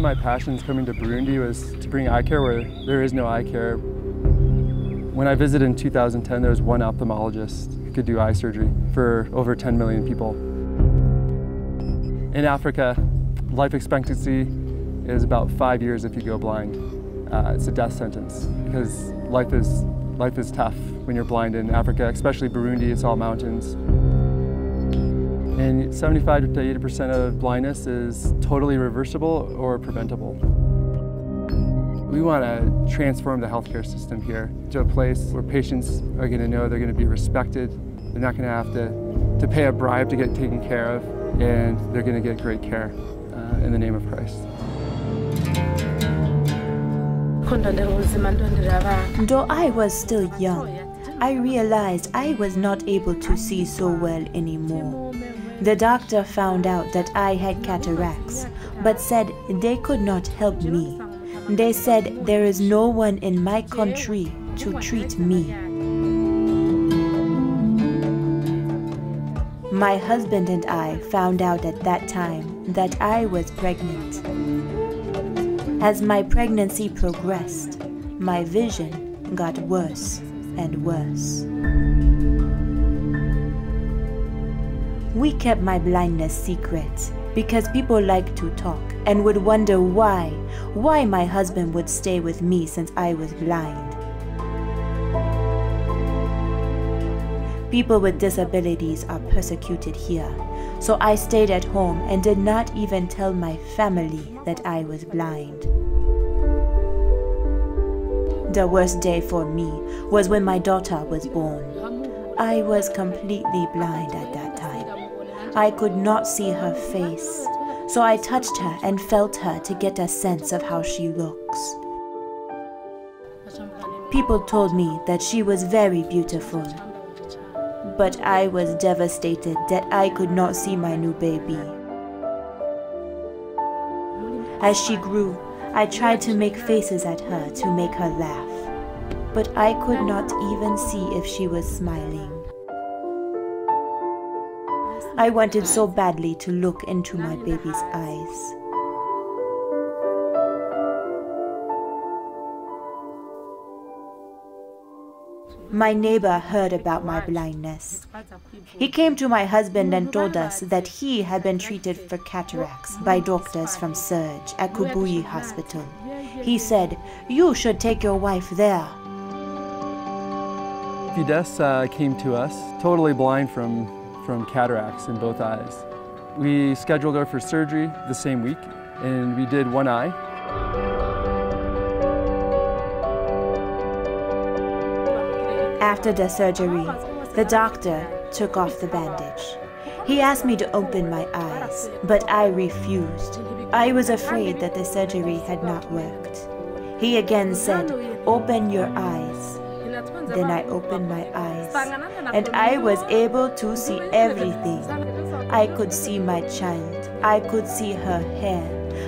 my passions coming to Burundi was to bring eye care where there is no eye care. When I visited in 2010, there was one ophthalmologist who could do eye surgery for over 10 million people. In Africa, life expectancy is about 5 years if you go blind. It's a death sentence because life is tough when you're blind in Africa, especially Burundi. It's all mountains. And 75 to 80% of blindness is totally reversible or preventable. We want to transform the healthcare system here to a place where patients are going to know they're going to be respected. They're not going to have to pay a bribe to get taken care of, and they're going to get great care in the name of Christ. Though I was still young, I realized I was not able to see so well anymore. The doctor found out that I had cataracts, but said they could not help me. They said there is no one in my country to treat me. My husband and I found out at that time that I was pregnant. As my pregnancy progressed, my vision got worse and worse. We kept my blindness secret because people liked to talk and would wonder why my husband would stay with me since I was blind. People with disabilities are persecuted here, so I stayed at home and did not even tell my family that I was blind. The worst day for me was when my daughter was born. I was completely blind at that time. I could not see her face, so I touched her and felt her to get a sense of how she looks. People told me that she was very beautiful, but I was devastated that I could not see my new baby. As she grew, I tried to make faces at her to make her laugh, but I could not even see if she was smiling. I wanted so badly to look into my baby's eyes. My neighbor heard about my blindness. He came to my husband and told us that he had been treated for cataracts by doctors from Surge at Kibuye hospital. He said, "You should take your wife there." Fides came to us totally blind from cataracts in both eyes. We scheduled her for surgery the same week, and we did one eye. After the surgery, the doctor took off the bandage. He asked me to open my eyes, but I refused. I was afraid that the surgery had not worked. He again said, "Open your eyes." Then I opened my eyes, and I was able to see everything. I could see my child, I could see her hair,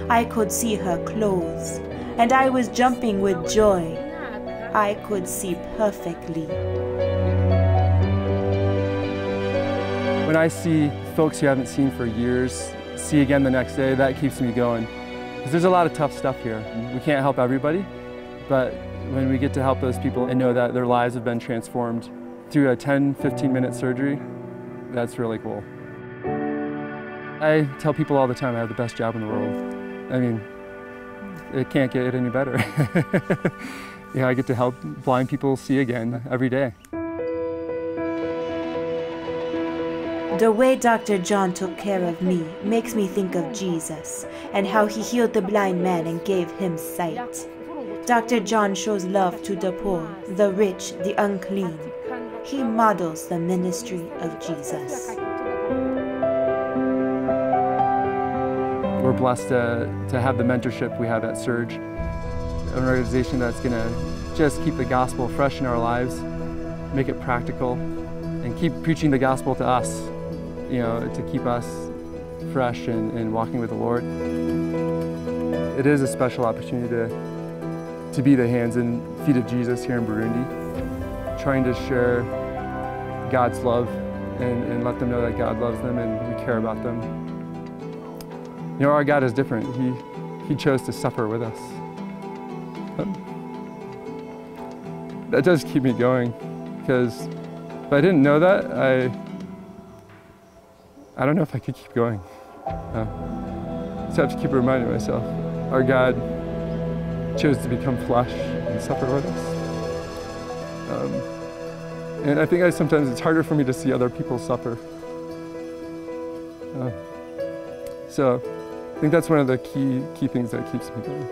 I could see her clothes, and I was jumping with joy. I could see perfectly. When I see folks who haven't seen for years see again the next day, that keeps me going. Because there's a lot of tough stuff here. We can't help everybody, but when we get to help those people and know that their lives have been transformed through a 10-15 minute surgery, that's really cool. I tell people all the time I have the best job in the world. I mean, it can't get any better. I get to help blind people see again every day. The way Dr. John took care of me makes me think of Jesus and how he healed the blind man and gave him sight. Dr. John shows love to the poor, the rich, the unclean. He models the ministry of Jesus. We're blessed to have the mentorship we have at Surge, an organization that's going to just keep the gospel fresh in our lives, make it practical, and keep preaching the gospel to us, to keep us fresh and walking with the Lord. It is a special opportunity to be the hands and feet of Jesus here in Burundi, trying to share God's love and let them know that God loves them and we care about them. Our God is different. he chose to suffer with us. That does keep me going, because if I didn't know that, I don't know if I could keep going. So I have to keep reminding myself, our God chose to become flesh and suffer with us. And I think sometimes it's harder for me to see other people suffer. So I think that's one of the key things that keeps me going.